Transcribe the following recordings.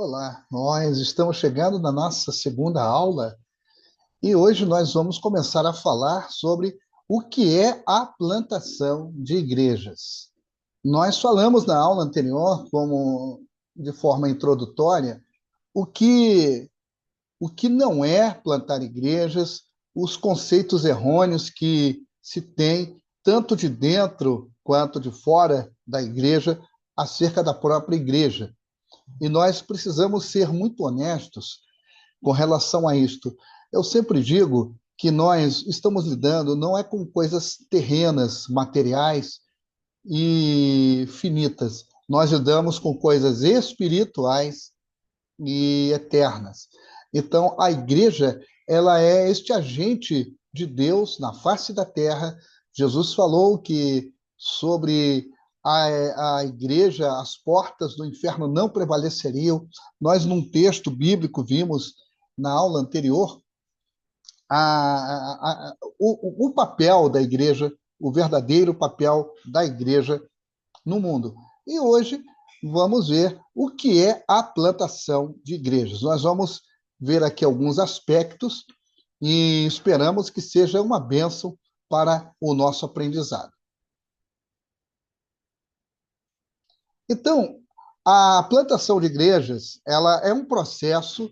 Olá, nós estamos chegando na nossa segunda aula e hoje nós vamos começar a falar sobre o que é a plantação de igrejas. Nós falamos na aula anterior, como de forma introdutória, o que, o que não é plantar igrejas, os conceitos errôneos que se tem, tanto de dentro quanto de fora da igreja, acerca da própria igreja. E nós precisamos ser muito honestos com relação a isto. Eu sempre digo que nós estamos lidando não é com coisas terrenas, materiais e finitas. Nós lidamos com coisas espirituais e eternas. Então, a igreja, ela é este agente de Deus na face da terra. Jesus falou que sobre a igreja, as portas do inferno não prevaleceriam. Nós, num texto bíblico, vimos na aula anterior o papel da igreja, o verdadeiro papel da igreja no mundo. E hoje vamos ver o que é a plantação de igrejas. Nós vamos ver aqui alguns aspectos e esperamos que seja uma bênção para o nosso aprendizado. Então, a plantação de igrejas, ela é um processo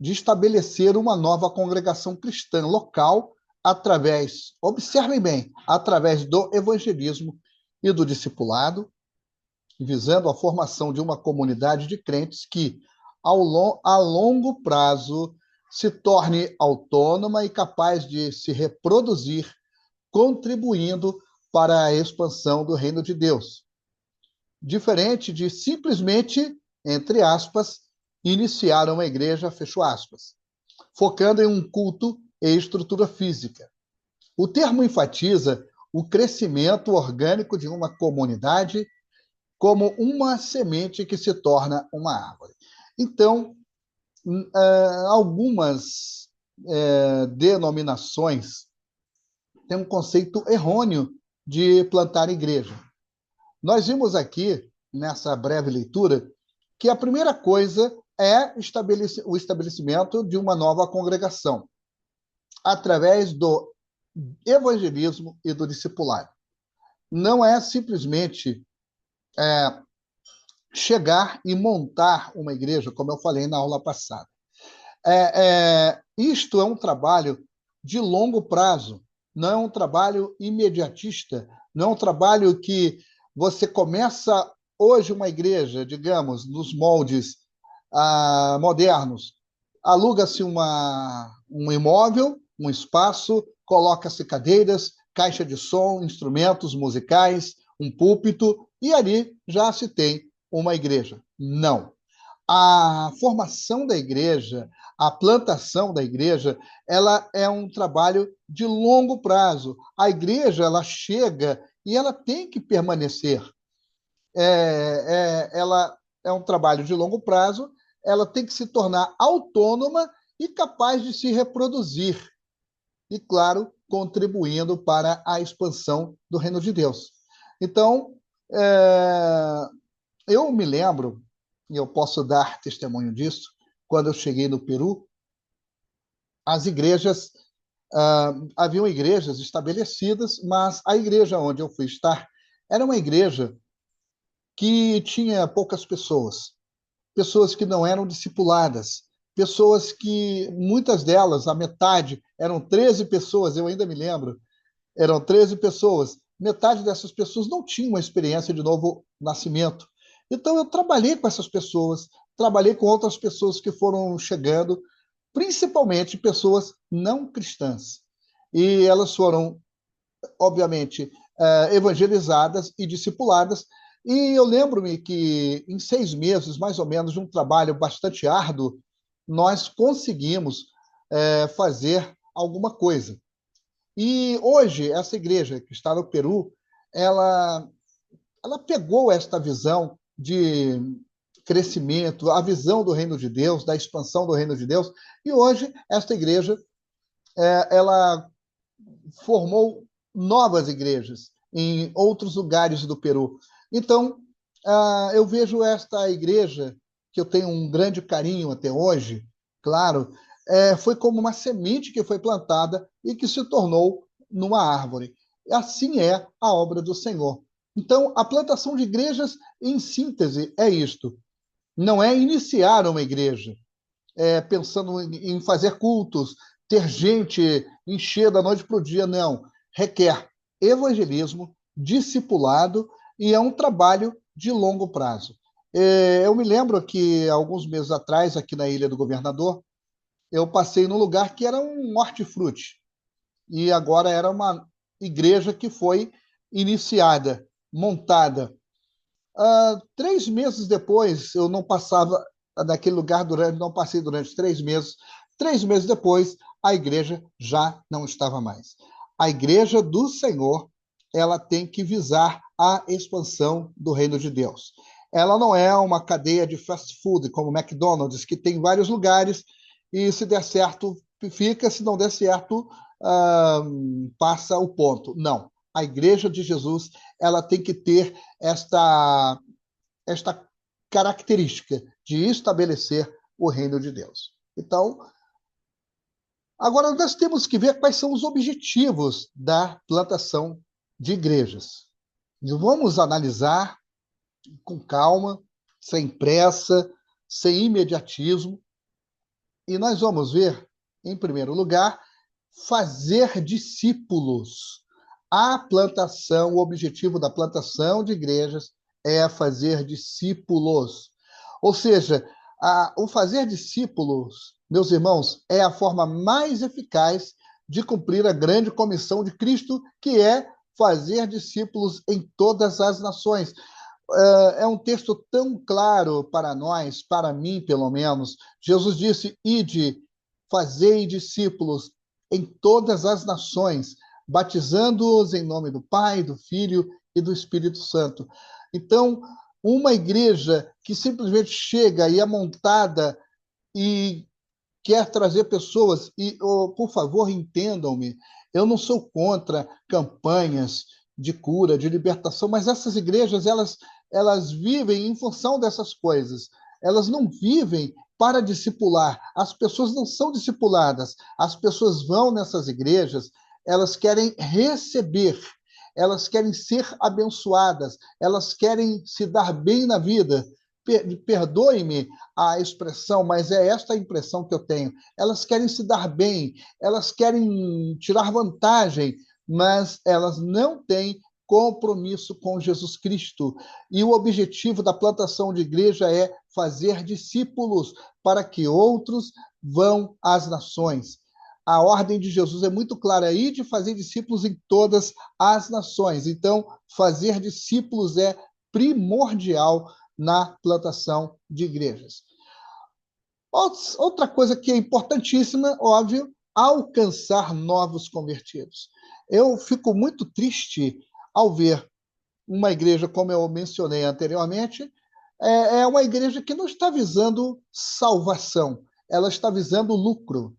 de estabelecer uma nova congregação cristã local através, observem bem, através do evangelismo e do discipulado, visando a formação de uma comunidade de crentes que, a longo prazo, se torne autônoma e capaz de se reproduzir, contribuindo para a expansão do reino de Deus. Diferente de simplesmente, entre aspas, iniciar uma igreja, fecho aspas, focando em um culto e estrutura física. O termo enfatiza o crescimento orgânico de uma comunidade como uma semente que se torna uma árvore. Então, algumas denominações têm um conceito errôneo de plantar igreja. Nós vimos aqui, nessa breve leitura, que a primeira coisa é o estabelecimento de uma nova congregação, através do evangelismo e do discipulado. Não é simplesmente chegar e montar uma igreja, como eu falei na aula passada. Isto é um trabalho de longo prazo, não é um trabalho imediatista, não é um trabalho que você começa hoje uma igreja, digamos, nos moldes modernos, aluga-se um imóvel, um espaço, coloca-se cadeiras, caixa de som, instrumentos musicais, um púlpito, e ali já se tem uma igreja. Não. A formação da igreja, a plantação da igreja, ela é um trabalho de longo prazo. A igreja, ela chega e ela tem que permanecer. Ela é um trabalho de longo prazo, ela tem que se tornar autônoma e capaz de se reproduzir. E, claro, contribuindo para a expansão do reino de Deus. Então, eu me lembro, e eu posso dar testemunho disso, quando eu cheguei no Peru, as igrejas, haviam igrejas estabelecidas, mas a igreja onde eu fui estar era uma igreja que tinha poucas pessoas, pessoas que não eram discipuladas, pessoas que, muitas delas, a metade, eram 13 pessoas, eu ainda me lembro, eram 13 pessoas. Metade dessas pessoas não tinha uma experiência de novo nascimento. Então, eu trabalhei com essas pessoas, trabalhei com outras pessoas que foram chegando, principalmente pessoas não cristãs. E elas foram, obviamente, evangelizadas e discipuladas. E eu lembro-me que, em 6 meses, mais ou menos, de um trabalho bastante árduo, nós conseguimos fazer alguma coisa. E hoje, essa igreja que está no Peru, ela, ela pegou esta visão de crescimento, a visão do reino de Deus, da expansão do reino de Deus, e hoje esta igreja ela formou novas igrejas em outros lugares do Peru. Então, eu vejo esta igreja que eu tenho um grande carinho até hoje, claro, foi como uma semente que foi plantada e que se tornou numa árvore. Assim é a obra do Senhor. Então, a plantação de igrejas, em síntese, é isto. Não é iniciar uma igreja, pensando em fazer cultos, ter gente, encher da noite para o dia, não. Requer evangelismo, discipulado e é um trabalho de longo prazo. Eu me lembro que alguns meses atrás, aqui na Ilha do Governador, eu passei num lugar que era um hortifruti e agora era uma igreja que foi iniciada, montada. 3 meses depois, eu não passava naquele lugar não passei durante 3 meses. 3 meses depois, a igreja já não estava mais. A igreja do Senhor, ela tem que visar a expansão do reino de Deus. Ela não é uma cadeia de fast food como o McDonald's, que tem vários lugares e se der certo, fica, se não der certo, passa o ponto. Não. A igreja de Jesus, ela tem que ter esta característica de estabelecer o reino de Deus. Então, agora nós temos que ver quais são os objetivos da plantação de igrejas. Vamos analisar com calma, sem pressa, sem imediatismo, e nós vamos ver, em primeiro lugar, fazer discípulos. O objetivo da plantação de igrejas é fazer discípulos. Ou seja, o fazer discípulos, meus irmãos, é a forma mais eficaz de cumprir a grande comissão de Cristo, que é fazer discípulos em todas as nações. É um texto tão claro para nós, para mim, pelo menos. Jesus disse: ide, fazei discípulos em todas as nações, batizando-os em nome do Pai, do Filho e do Espírito Santo. Então, uma igreja que simplesmente chega e é montada e quer trazer pessoas, por favor, entendam-me, eu não sou contra campanhas de cura, de libertação, mas essas igrejas, elas vivem em função dessas coisas. Elas não vivem para discipular. As pessoas não são discipuladas. As pessoas vão nessas igrejas, elas querem receber, elas querem ser abençoadas, elas querem se dar bem na vida. Perdoe-me a expressão, mas é esta a impressão que eu tenho. Elas querem se dar bem, elas querem tirar vantagem, mas elas não têm compromisso com Jesus Cristo. E o objetivo da plantação de igreja é fazer discípulos para que outros vão às nações. A ordem de Jesus é muito clara aí de fazer discípulos em todas as nações. Então, fazer discípulos é primordial na plantação de igrejas. Outra coisa que é importantíssima, óbvio, alcançar novos convertidos. Eu fico muito triste ao ver uma igreja, como eu mencionei anteriormente, é uma igreja que não está visando salvação, ela está visando lucro.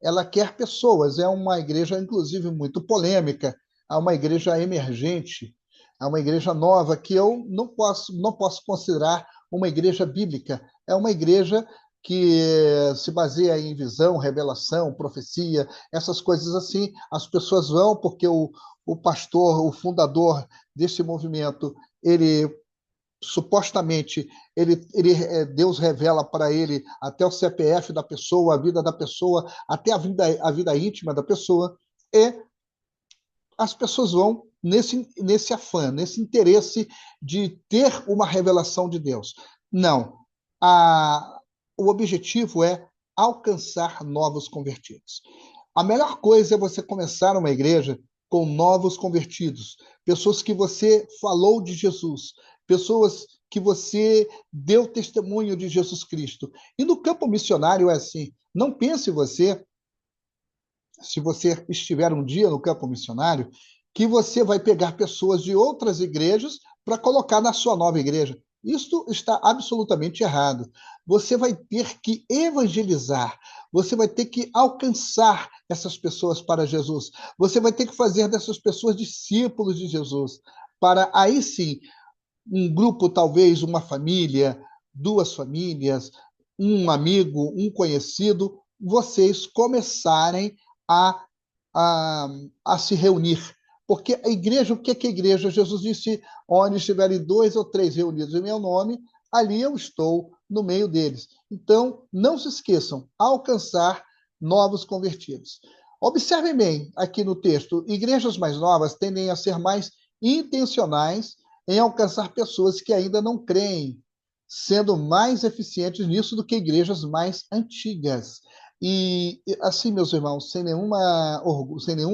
Ela quer pessoas, é uma igreja, inclusive, muito polêmica, é uma igreja emergente, é uma igreja nova que eu não posso considerar uma igreja bíblica. É uma igreja que se baseia em visão, revelação, profecia, essas coisas assim. As pessoas vão porque o pastor, o fundador desse movimento, ele supostamente Deus revela para ele até o CPF da pessoa, a vida da pessoa, até a vida íntima da pessoa, e as pessoas vão nesse afã, nesse interesse de ter uma revelação de Deus. Não. O objetivo é alcançar novos convertidos. A melhor coisa é você começar uma igreja com novos convertidos, pessoas que você falou de Jesus, pessoas que você deu testemunho de Jesus Cristo. E no campo missionário é assim. Não pense você, se você estiver um dia no campo missionário, que você vai pegar pessoas de outras igrejas para colocar na sua nova igreja. Isso está absolutamente errado. Você vai ter que evangelizar, você vai ter que alcançar essas pessoas para Jesus, você vai ter que fazer dessas pessoas discípulos de Jesus, para aí sim, um grupo, talvez uma família, duas famílias, um amigo, um conhecido, vocês começarem a, a, a se reunir. Porque a igreja, o que é a igreja? Jesus disse: onde estiverem dois ou três reunidos em meu nome, ali eu estou no meio deles. Então, não se esqueçam, alcançar novos convertidos. Observem bem aqui no texto: igrejas mais novas tendem a ser mais intencionais em alcançar pessoas que ainda não creem, sendo mais eficientes nisso do que igrejas mais antigas. E assim, meus irmãos, sem nenhum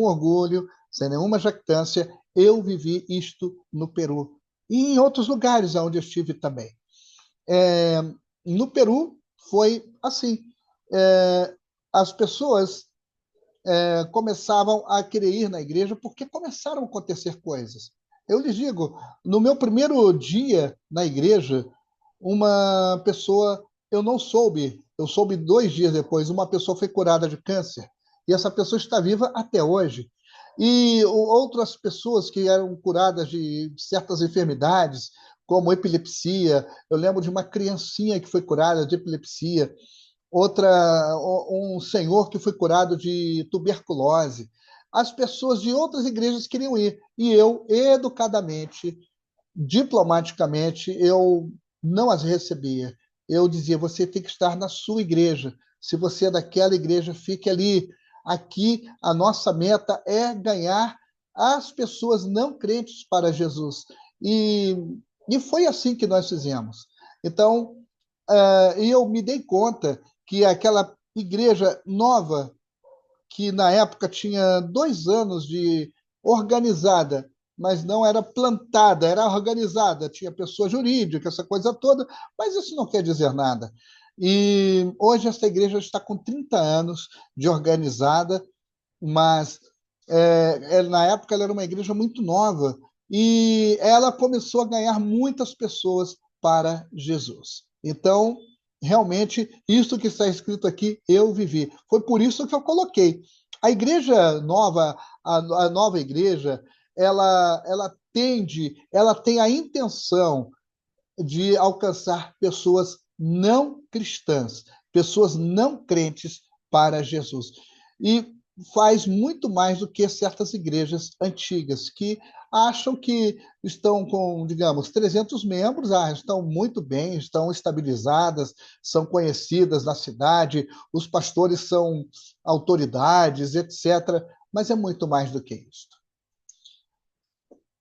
orgulho, sem nenhuma jactância, eu vivi isto no Peru e em outros lugares onde eu estive também. É, no Peru foi assim. É, as pessoas começavam a querer ir na igreja porque começaram a acontecer coisas. Eu lhes digo, no meu primeiro dia na igreja, uma pessoa, eu soube 2 dias depois, uma pessoa foi curada de câncer, e essa pessoa está viva até hoje. E outras pessoas que eram curadas de certas enfermidades, como epilepsia, eu lembro de uma criancinha que foi curada de epilepsia, um senhor que foi curado de tuberculose. As pessoas de outras igrejas queriam ir, e eu, educadamente, diplomaticamente, eu não as recebia. Eu dizia: você tem que estar na sua igreja. Se você é daquela igreja, fique ali. Aqui, a nossa meta é ganhar as pessoas não crentes para Jesus. E, e foi assim que nós fizemos. Então, eu me dei conta que aquela igreja nova, que na época tinha 2 anos de organizada, mas não era plantada, era organizada, tinha pessoa jurídica, essa coisa toda, mas isso não quer dizer nada. E hoje essa igreja está com 30 anos de organizada, mas na época ela era uma igreja muito nova e ela começou a ganhar muitas pessoas para Jesus. Então, realmente, isso que está escrito aqui, eu vivi. Foi por isso que eu coloquei. A igreja nova, a nova igreja, ela tem a intenção de alcançar pessoas não cristãs, pessoas não crentes para Jesus. E faz muito mais do que certas igrejas antigas, que acham que estão com, digamos, 300 membros, estão muito bem, estão estabilizadas, são conhecidas na cidade, os pastores são autoridades, etc. Mas é muito mais do que isso.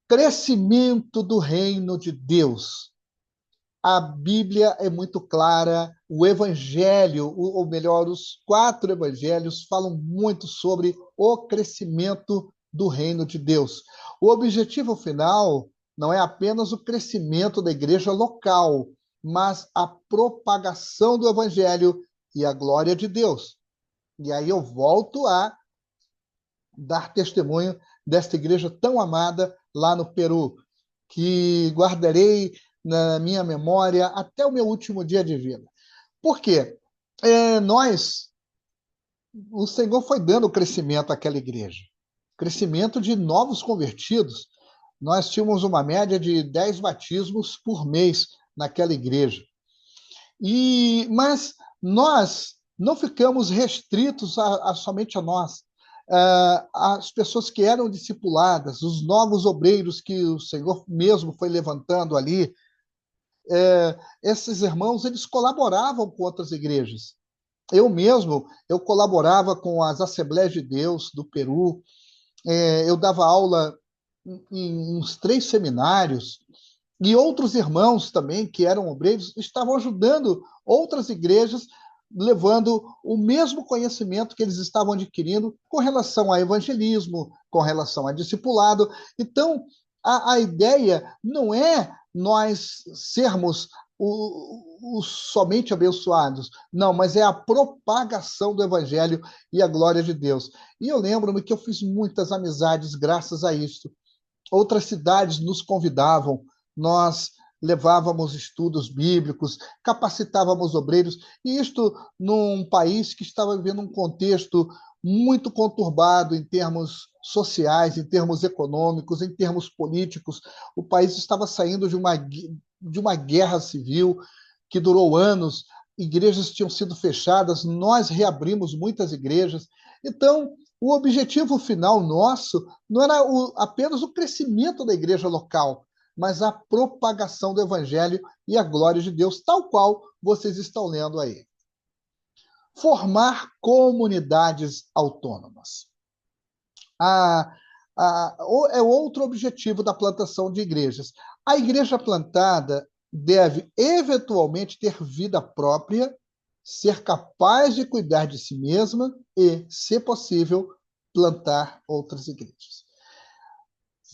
Crescimento do reino de Deus. A Bíblia é muito clara, o Evangelho, ou melhor, os 4 Evangelhos falam muito sobre o crescimento do reino de Deus. O objetivo final não é apenas o crescimento da igreja local, mas a propagação do Evangelho e a glória de Deus. E aí eu volto a dar testemunho desta igreja tão amada lá no Peru, que guardarei na minha memória até o meu último dia de vida. Por quê? O Senhor foi dando crescimento àquela igreja, crescimento de novos convertidos. Nós tínhamos uma média de 10 batismos por mês naquela igreja. Mas nós não ficamos restritos somente a nós. As pessoas que eram discipuladas, os novos obreiros que o Senhor mesmo foi levantando ali, esses irmãos, eles colaboravam com outras igrejas. Eu colaborava com as Assembleias de Deus do Peru, eu dava aula em uns 3 seminários, e outros irmãos também, que eram obreiros, estavam ajudando outras igrejas, levando o mesmo conhecimento que eles estavam adquirindo com relação a evangelismo, com relação a discipulado. Então, a ideia não é nós sermos os somente abençoados, não, mas é a propagação do evangelho e a glória de Deus. E eu lembro-me que eu fiz muitas amizades graças a isso. Outras cidades nos convidavam, nós levávamos estudos bíblicos, capacitávamos obreiros, e isto num país que estava vivendo um contexto muito conturbado em termos sociais, em termos econômicos, em termos políticos. O país estava saindo de uma guerra civil, que durou anos, igrejas tinham sido fechadas, nós reabrimos muitas igrejas. Então, o objetivo final nosso não era apenas o crescimento da igreja local, mas a propagação do evangelho e a glória de Deus, tal qual vocês estão lendo aí. Formar comunidades autônomas. É outro objetivo da plantação de igrejas. A igreja plantada deve, eventualmente, ter vida própria, ser capaz de cuidar de si mesma e, se possível, plantar outras igrejas.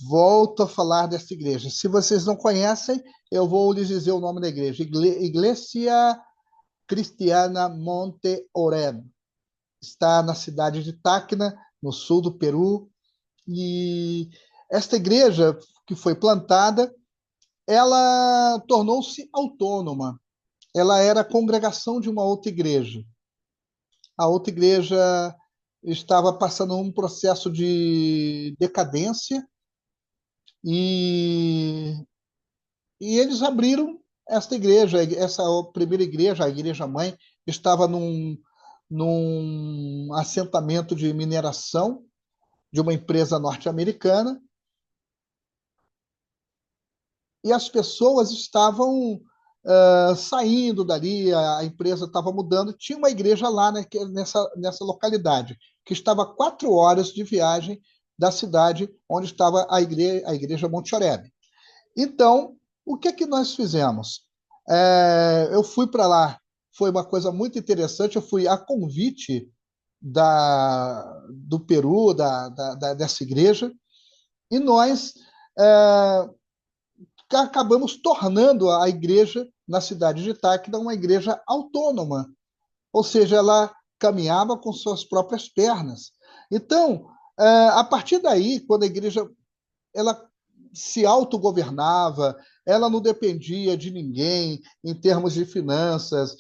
Volto a falar dessa igreja. Se vocês não conhecem, eu vou lhes dizer o nome da igreja. Iglesia Cristiana Monte Oreb. Está na cidade de Tacna, no sul do Peru. E esta igreja que foi plantada, ela tornou-se autônoma. Ela era a congregação de uma outra igreja. A outra igreja estava passando um processo de decadência e eles abriram esta igreja. Essa primeira igreja, a igreja mãe, estava num assentamento de mineração de uma empresa norte-americana, e as pessoas estavam saindo dali, a empresa estava mudando. Tinha uma igreja lá, né, nessa localidade, que estava a 4 horas de viagem da cidade onde estava a igreja Monte Oreb. Então, o que é que nós fizemos? Eu fui para lá, foi uma coisa muito interessante, eu fui a convite do Peru, dessa igreja, e nós acabamos tornando a igreja na cidade de Tacna uma igreja autônoma, ou seja, ela caminhava com suas próprias pernas. Então, a partir daí, quando a igreja ela se autogovernava, ela não dependia de ninguém em termos de finanças,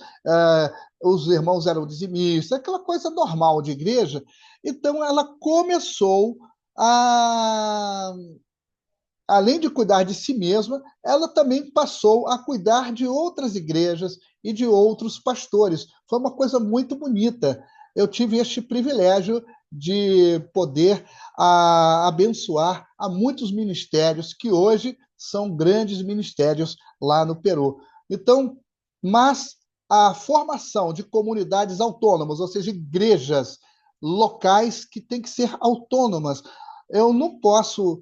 os irmãos eram dizimistas, aquela coisa normal de igreja. Então, ela começou a, além de cuidar de si mesma, ela também passou a cuidar de outras igrejas e de outros pastores. Foi uma coisa muito bonita. Eu tive este privilégio de poder abençoar a muitos ministérios que hoje são grandes ministérios lá no Peru. Então, mas a formação de comunidades autônomas, ou seja, igrejas locais que têm que ser autônomas. Eu não posso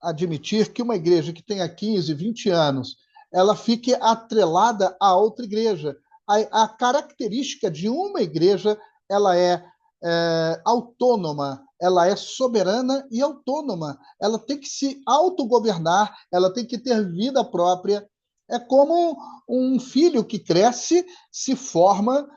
admitir que uma igreja que tenha 15, 20 anos, ela fique atrelada a outra igreja. A característica de uma igreja, ela é autônoma, ela é soberana e autônoma. Ela tem que se autogovernar, ela tem que ter vida própria. É como um filho que cresce, se forma,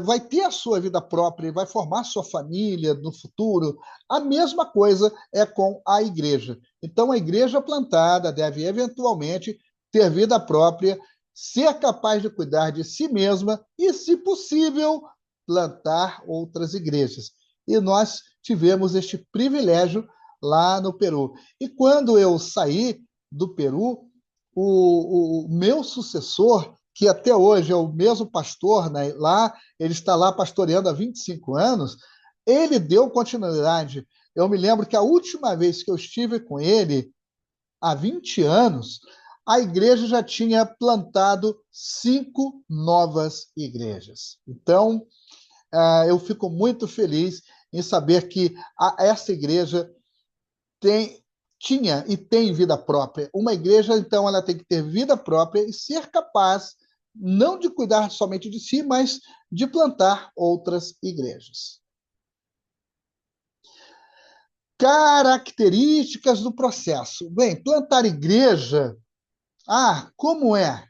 vai ter a sua vida própria, vai formar sua família no futuro. A mesma coisa é com a igreja. Então, a igreja plantada deve, eventualmente, ter vida própria, ser capaz de cuidar de si mesma e, se possível, plantar outras igrejas. E nós tivemos este privilégio lá no Peru. E quando eu saí do Peru, o meu sucessor, que até hoje é o mesmo pastor, né, lá, ele está lá pastoreando há 25 anos, ele deu continuidade. Eu me lembro que a última vez que eu estive com ele, há 20 anos, a igreja já tinha plantado 5 novas igrejas. Então, eu fico muito feliz em saber que essa igreja tinha e tem vida própria. Uma igreja, então, ela tem que ter vida própria e ser capaz, não de cuidar somente de si, mas de plantar outras igrejas. Características do processo. Bem, plantar igreja, como é?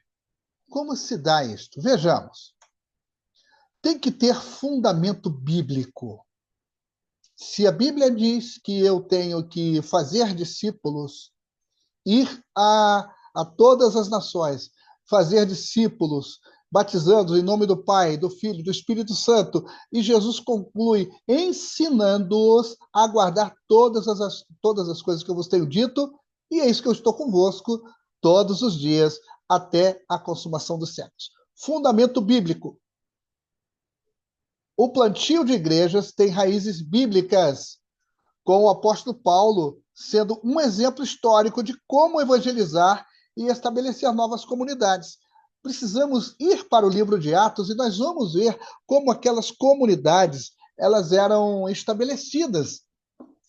Como se dá isto? Vejamos. Tem que ter fundamento bíblico. Se a Bíblia diz que eu tenho que fazer discípulos, ir a todas as nações, fazer discípulos, batizando em nome do Pai, do Filho, do Espírito Santo, e Jesus conclui ensinando-os a guardar todas as coisas que eu vos tenho dito, e é isso que eu estou convosco todos os dias, até a consumação dos séculos. Fundamento bíblico. O plantio de igrejas tem raízes bíblicas, com o apóstolo Paulo sendo um exemplo histórico de como evangelizar e estabelecer novas comunidades. Precisamos ir para o livro de Atos e nós vamos ver como aquelas comunidades elas eram estabelecidas.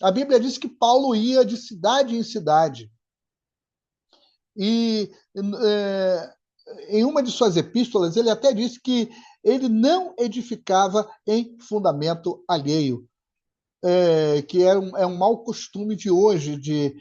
A Bíblia diz que Paulo ia de cidade em cidade. E em uma de suas epístolas, ele até disse que ele não edificava em fundamento alheio, que é um mau costume de hoje, de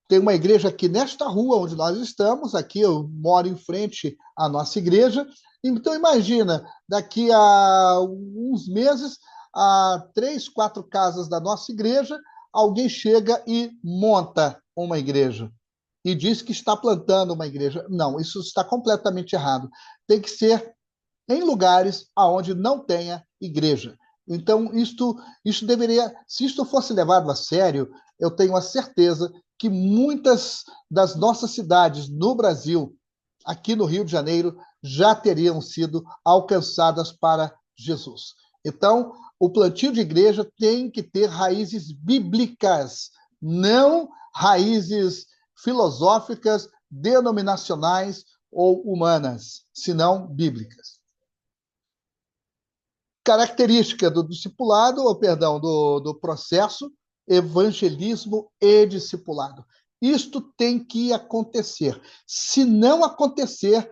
ter uma igreja aqui nesta rua onde nós estamos, aqui eu moro em frente à nossa igreja, então imagina, daqui a uns meses, a 3, 4 casas da nossa igreja, alguém chega e monta uma igreja e diz que está plantando uma igreja. Não, isso está completamente errado. Tem que ser em lugares aonde não tenha igreja. Então, isto deveria, se isto fosse levado a sério, eu tenho a certeza que muitas das nossas cidades no Brasil, aqui no Rio de Janeiro, já teriam sido alcançadas para Jesus. Então, o plantio de igreja tem que ter raízes bíblicas, não raízes filosóficas, denominacionais ou humanas, senão bíblicas. Característica do discipulado, ou perdão, do processo, evangelismo e discipulado. Isto tem que acontecer. Se não acontecer,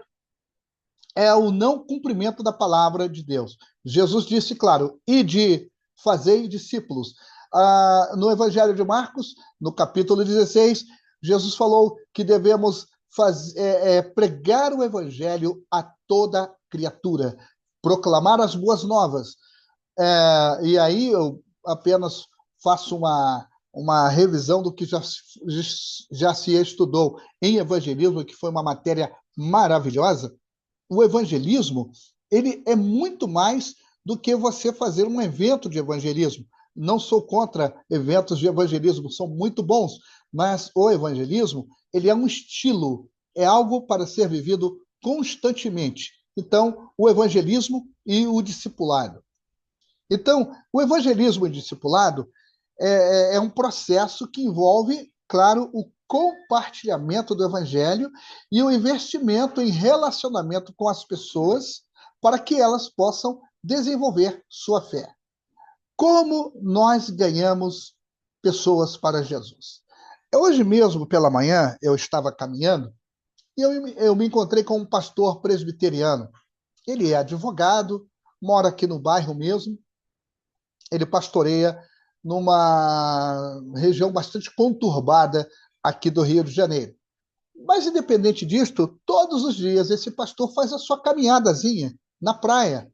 é o não cumprimento da palavra de Deus. Jesus disse, claro, ide, fazei discípulos. No Evangelho de Marcos, no capítulo 16, Jesus falou que devemos pregar o Evangelho a toda criatura, proclamar as boas novas. E aí eu apenas faço uma revisão do que já se estudou em evangelismo, que foi uma matéria maravilhosa. O evangelismo, ele é muito mais do que você fazer um evento de evangelismo. Não sou contra eventos de evangelismo, são muito bons, mas o evangelismo, ele é um estilo, é algo para ser vivido constantemente. Então, o evangelismo e o discipulado. Então, o evangelismo e o discipulado é um processo que envolve, claro, o compartilhamento do evangelho e o investimento em relacionamento com as pessoas para que elas possam desenvolver sua fé. Como nós ganhamos pessoas para Jesus? Hoje mesmo, pela manhã, eu estava caminhando e eu me encontrei com um pastor presbiteriano. Ele é advogado, mora aqui no bairro mesmo. Ele pastoreia numa região bastante conturbada aqui do Rio de Janeiro. Mas, independente disto, todos os dias esse pastor faz a sua caminhadazinha na praia.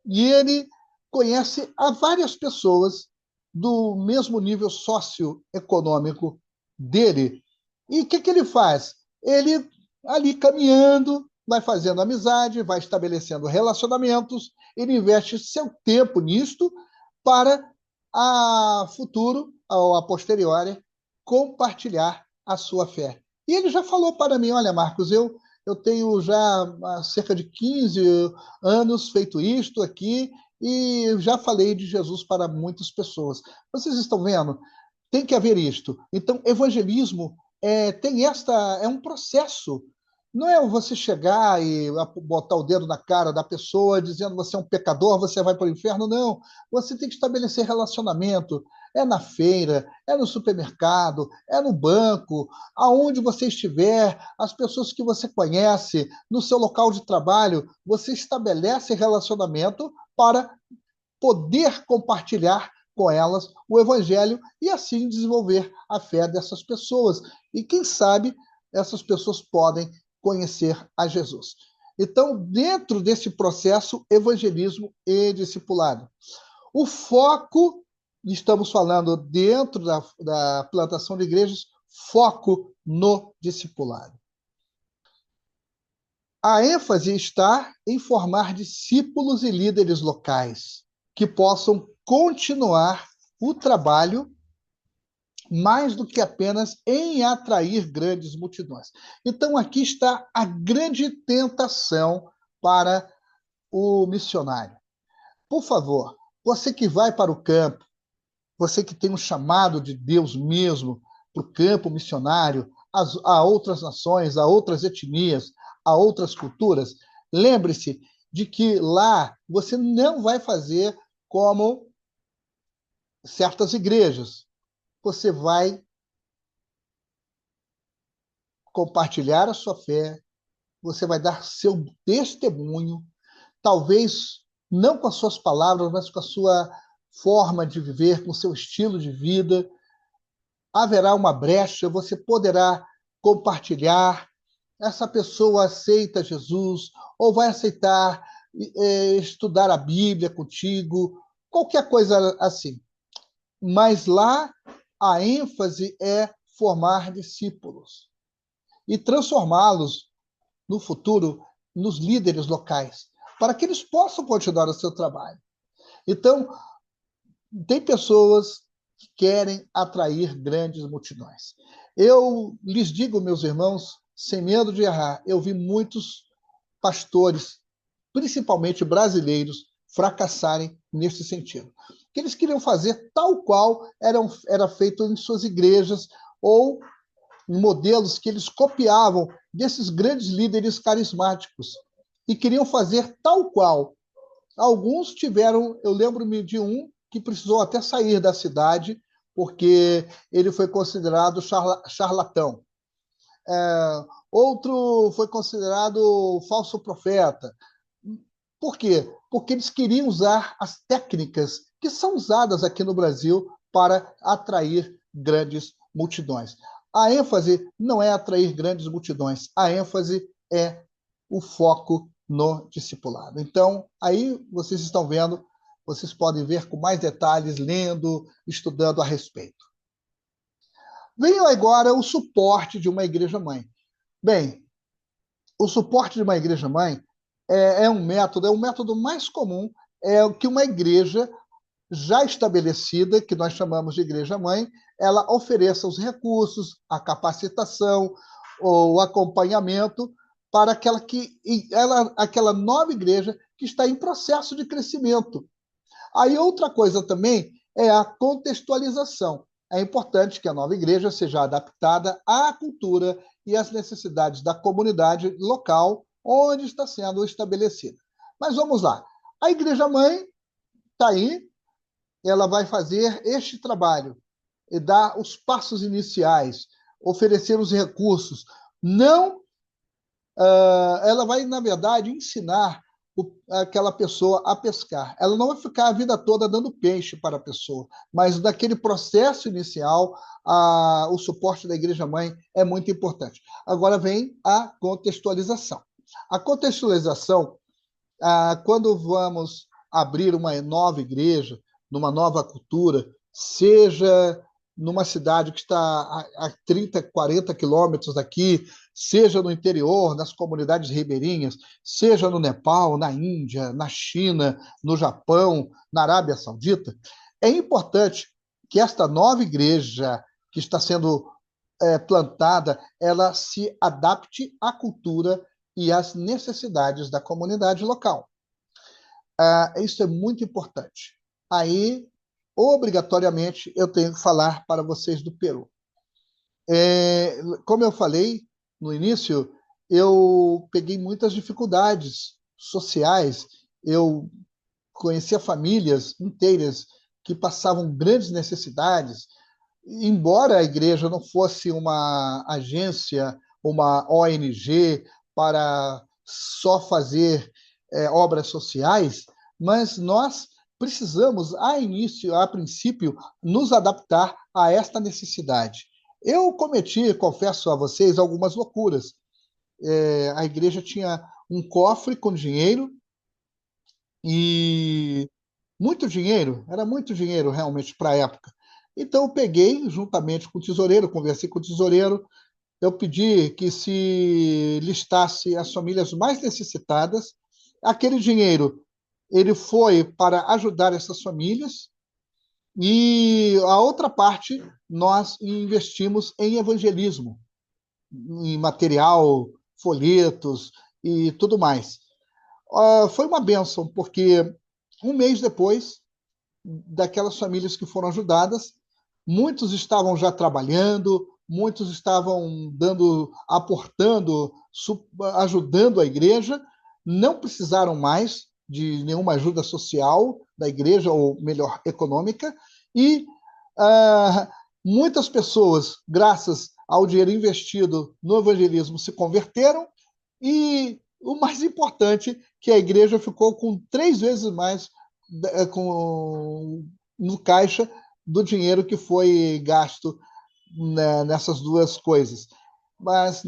E ele conhece a várias pessoas do mesmo nível socioeconômico dele. E o que ele faz? Ele, ali caminhando, vai fazendo amizade, vai estabelecendo relacionamentos, ele investe seu tempo nisto para a futuro, ou a posteriori, compartilhar a sua fé. E ele já falou para mim, olha, Marcos, eu tenho já há cerca de 15 anos feito isto aqui e já falei de Jesus para muitas pessoas. Vocês estão vendo? Tem que haver isto. Então, evangelismo é um processo. Não é você chegar e botar o dedo na cara da pessoa dizendo você é um pecador, você vai para o inferno. Não. Você tem que estabelecer relacionamento. É na feira, é no supermercado, é no banco, aonde você estiver, as pessoas que você conhece, no seu local de trabalho, você estabelece relacionamento para poder compartilhar com elas o evangelho e assim desenvolver a fé dessas pessoas. E quem sabe essas pessoas podem conhecer a Jesus. Então, dentro desse processo, evangelismo e discipulado. O foco, estamos falando dentro da plantação de igrejas, foco no discipulado. A ênfase está em formar discípulos e líderes locais que possam continuar o trabalho mais do que apenas em atrair grandes multidões. Então, aqui está a grande tentação para o missionário. Por favor, você que vai para o campo, você que tem um chamado de Deus mesmo para o campo missionário, a outras nações, a outras etnias, a outras culturas, lembre-se de que lá você não vai fazer como certas igrejas. Você vai compartilhar a sua fé, você vai dar seu testemunho, talvez não com as suas palavras, mas com a sua forma de viver, com o seu estilo de vida. Haverá uma brecha, você poderá compartilhar. Essa pessoa aceita Jesus, ou vai aceitar estudar a Bíblia contigo, qualquer coisa assim. Mas lá a ênfase é formar discípulos e transformá-los no futuro nos líderes locais, para que eles possam continuar o seu trabalho. Então, tem pessoas que querem atrair grandes multidões. Eu lhes digo, meus irmãos, sem medo de errar, eu vi muitos pastores, principalmente brasileiros, fracassarem nesse sentido. Que eles queriam fazer tal qual era feito em suas igrejas ou em modelos que eles copiavam desses grandes líderes carismáticos e queriam fazer tal qual. Alguns tiveram, eu lembro-me de um que precisou até sair da cidade porque ele foi considerado charlatão. Outro foi considerado falso profeta. Por quê? Porque eles queriam usar as técnicas que são usadas aqui no Brasil para atrair grandes multidões. A ênfase não é atrair grandes multidões, a ênfase é o foco no discipulado. Então, aí vocês estão vendo, vocês podem ver com mais detalhes, lendo, estudando a respeito. Vem agora o suporte de uma igreja-mãe. Bem, o suporte de uma igreja-mãe é um método mais comum, é o que uma igreja já estabelecida, que nós chamamos de igreja-mãe, ela ofereça os recursos, a capacitação, o acompanhamento para aquela nova igreja que está em processo de crescimento. Aí outra coisa também é a contextualização. É importante que a nova igreja seja adaptada à cultura e às necessidades da comunidade local onde está sendo estabelecida. Mas vamos lá. A igreja-mãe está aí, ela vai fazer este trabalho e dar os passos iniciais, oferecer os recursos. Não, ela vai, na verdade, ensinar aquela pessoa a pescar. Ela não vai ficar a vida toda dando peixe para a pessoa, mas naquele processo inicial, o suporte da igreja-mãe é muito importante. Agora vem a contextualização. A contextualização, quando vamos abrir uma nova igreja, numa nova cultura, seja numa cidade que está a 30, 40 quilômetros daqui, seja no interior, nas comunidades ribeirinhas, seja no Nepal, na Índia, na China, no Japão, na Arábia Saudita, é importante que esta nova igreja que está sendo plantada, ela se adapte à cultura e às necessidades da comunidade local. Isso é muito importante. Aí, obrigatoriamente, eu tenho que falar para vocês do Peru. Como eu falei no início, eu peguei muitas dificuldades sociais, eu conhecia famílias inteiras que passavam grandes necessidades, embora a igreja não fosse uma agência, uma ONG para só fazer obras sociais, mas nós precisamos, a princípio, nos adaptar a esta necessidade. Eu cometi, confesso a vocês, algumas loucuras. A igreja tinha um cofre com dinheiro e era muito dinheiro realmente para a época. Então eu peguei, juntamente com o tesoureiro, conversei com o tesoureiro, eu pedi que se listasse as famílias mais necessitadas. Aquele dinheiro, ele foi para ajudar essas famílias, E a outra parte nós investimos em evangelismo, em material, folhetos e tudo mais. Foi uma bênção, porque um mês depois daquelas famílias que foram ajudadas, muitos estavam já trabalhando, muitos estavam aportando, ajudando a igreja, não precisaram mais de nenhuma ajuda social da igreja, ou melhor, econômica, e ah, muitas pessoas, graças ao dinheiro investido no evangelismo, se converteram, e o mais importante, que a igreja ficou com 3 vezes mais no caixa do dinheiro que foi gasto, né, nessas duas coisas. Mas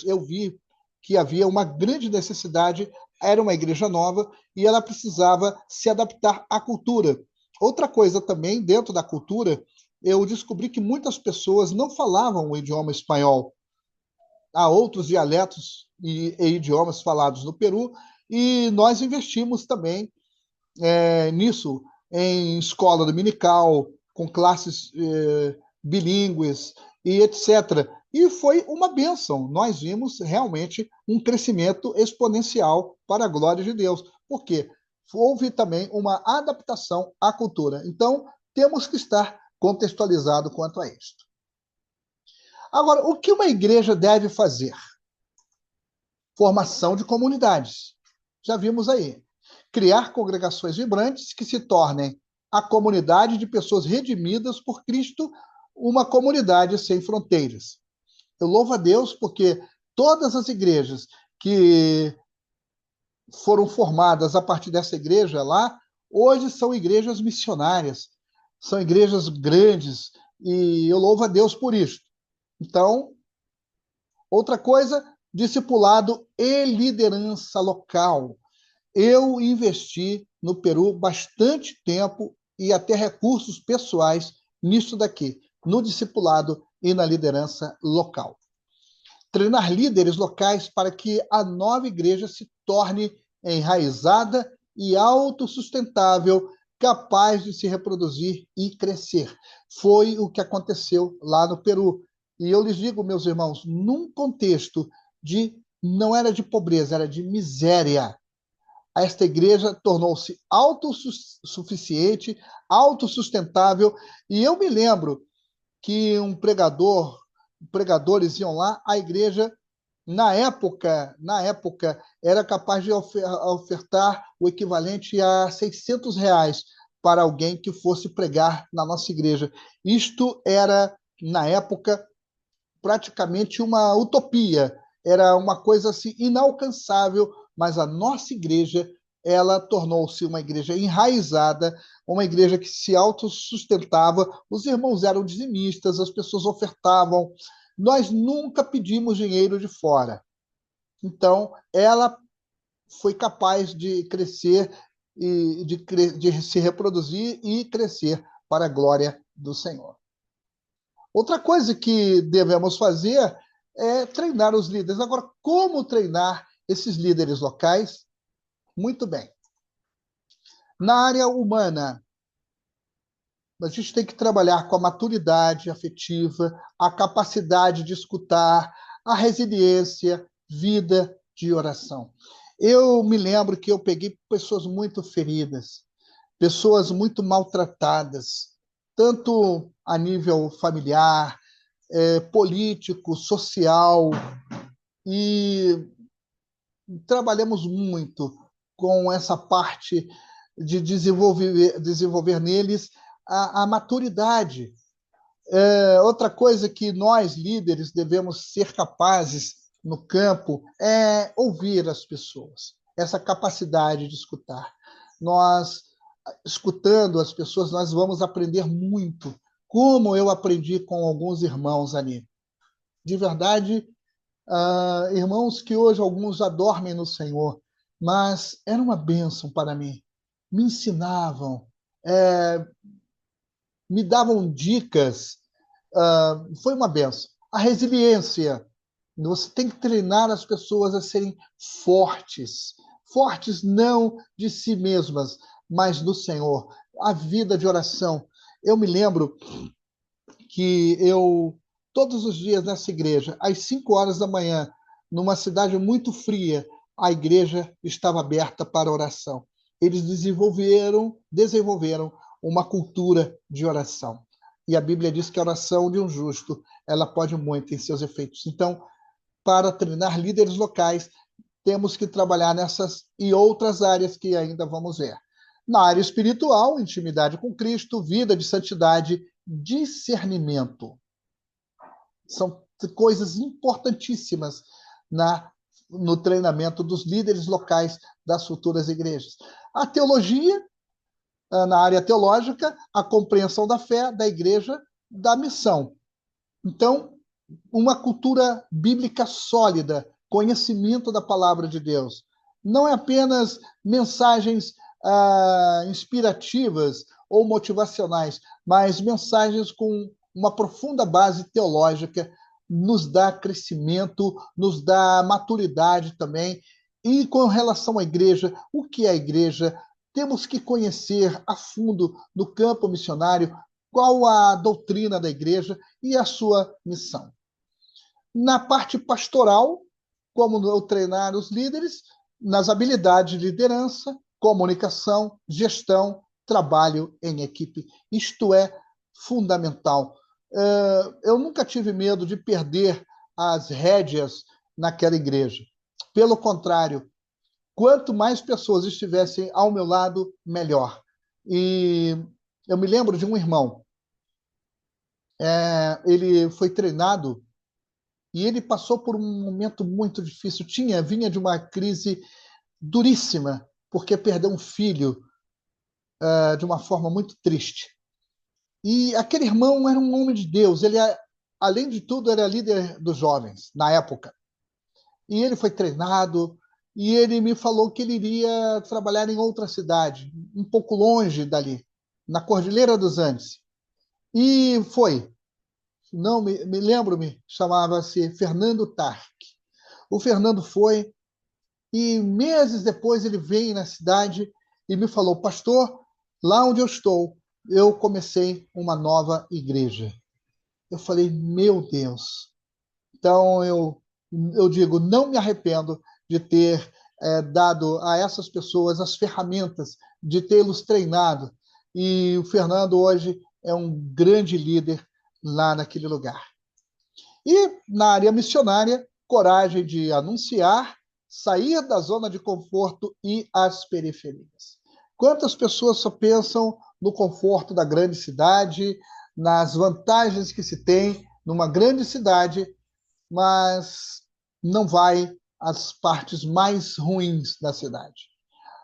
eu vi que havia uma grande necessidade, era uma igreja nova e ela precisava se adaptar à cultura. Outra coisa também, dentro da cultura, eu descobri que muitas pessoas não falavam o idioma espanhol. Há outros dialetos e idiomas falados no Peru, e nós investimos também nisso, em escola dominical, com classes bilíngues e etc. E foi uma bênção. Nós vimos realmente um crescimento exponencial para a glória de Deus. Por quê? Houve também uma adaptação à cultura. Então, temos que estar contextualizado quanto a isto. Agora, o que uma igreja deve fazer? Formação de comunidades. Já vimos aí. Criar congregações vibrantes que se tornem a comunidade de pessoas redimidas por Cristo, uma comunidade sem fronteiras. Eu louvo a Deus porque todas as igrejas que foram formadas a partir dessa igreja lá, hoje são igrejas missionárias, são igrejas grandes, e eu louvo a Deus por isso. Então, outra coisa, discipulado e liderança local. Eu investi no Peru bastante tempo e até recursos pessoais nisso daqui, no discipulado e na liderança local. Treinar líderes locais para que a nova igreja se torne enraizada e autossustentável, capaz de se reproduzir e crescer. Foi o que aconteceu lá no Peru. E eu lhes digo, meus irmãos, num contexto não era de pobreza, era de miséria. Esta igreja tornou-se autossuficiente, autossustentável, e eu me lembro que pregadores iam lá, a igreja, na época era capaz de ofertar o equivalente a R$ 600 para alguém que fosse pregar na nossa igreja. Isto era, na época, praticamente uma utopia, era uma coisa assim inalcançável, mas a nossa igreja, ela tornou-se uma igreja enraizada, uma igreja que se autossustentava, os irmãos eram dizimistas, as pessoas ofertavam, nós nunca pedimos dinheiro de fora. Então, ela foi capaz de crescer e de se reproduzir e crescer para a glória do Senhor. Outra coisa que devemos fazer é treinar os líderes. Agora, como treinar esses líderes locais? Muito bem. Na área humana, a gente tem que trabalhar com a maturidade afetiva, a capacidade de escutar, a resiliência, vida de oração. Eu me lembro que eu peguei pessoas muito feridas, pessoas muito maltratadas, tanto a nível familiar, político, social, e trabalhamos muito com essa parte de desenvolver neles a maturidade. Outra coisa que nós, líderes, devemos ser capazes no campo é ouvir as pessoas, essa capacidade de escutar. Nós, escutando as pessoas, nós vamos aprender muito, como eu aprendi com alguns irmãos ali. De verdade, irmãos que hoje alguns já dormem no Senhor, mas era uma bênção para mim. Me ensinavam, me davam dicas, foi uma bênção. A resiliência, você tem que treinar as pessoas a serem fortes, fortes não de si mesmas, mas do Senhor. A vida de oração. Eu me lembro que todos os dias nessa igreja, às 5 horas da manhã, numa cidade muito fria, a igreja estava aberta para oração. Eles desenvolveram uma cultura de oração. E a Bíblia diz que a oração de um justo, ela pode muito em seus efeitos. Então, para treinar líderes locais, temos que trabalhar nessas e outras áreas que ainda vamos ver. Na área espiritual, intimidade com Cristo, vida de santidade, discernimento. São coisas importantíssimas no treinamento dos líderes locais das futuras igrejas. A teologia, na área teológica, a compreensão da fé, da igreja, da missão. Então, uma cultura bíblica sólida, conhecimento da palavra de Deus. Não é apenas mensagens inspirativas ou motivacionais, mas mensagens com uma profunda base teológica, nos dá crescimento, nos dá maturidade também. E com relação à igreja, o que é a igreja? Temos que conhecer a fundo no campo missionário qual a doutrina da igreja e a sua missão. Na parte pastoral, como eu treinar os líderes, nas habilidades de liderança, comunicação, gestão, trabalho em equipe. Isto é fundamental. Eu nunca tive medo de perder as rédeas naquela igreja. Pelo contrário, quanto mais pessoas estivessem ao meu lado, melhor. E eu me lembro de um irmão. Ele foi treinado e ele passou por um momento muito difícil. Vinha de uma crise duríssima, porque perdeu um filho de uma forma muito triste. E aquele irmão era um homem de Deus. Ele, além de tudo, era líder dos jovens na época. E ele foi treinado e ele me falou que ele iria trabalhar em outra cidade, um pouco longe dali, na Cordilheira dos Andes. E foi. Não me lembro-me, chamava-se Fernando Tarque. O Fernando foi e meses depois ele veio na cidade e me falou: pastor, lá onde eu estou, eu comecei uma nova igreja. Eu falei: meu Deus. Então eu digo, não me arrependo de ter dado a essas pessoas as ferramentas, de tê-los treinado. E o Fernando hoje é um grande líder lá naquele lugar. E na área missionária, coragem de anunciar, sair da zona de conforto e as periferias. Quantas pessoas só pensam no conforto da grande cidade, nas vantagens que se tem numa grande cidade, mas não vai às partes mais ruins da cidade.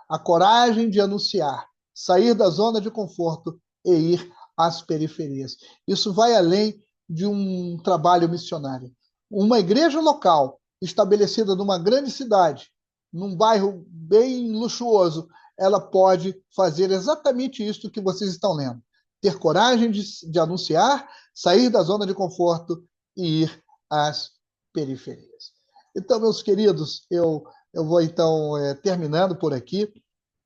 A coragem de anunciar, sair da zona de conforto e ir às periferias. Isso vai além de um trabalho missionário. Uma igreja local estabelecida numa grande cidade, num bairro bem luxuoso, ela pode fazer exatamente isso que vocês estão lendo. Ter coragem de anunciar, sair da zona de conforto e ir às periferias. Então, meus queridos, eu vou então terminando por aqui.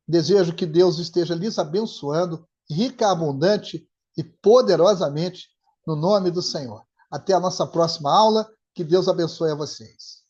Desejo que Deus esteja lhes abençoando, rica, abundante e poderosamente, no nome do Senhor. Até a nossa próxima aula. Que Deus abençoe a vocês.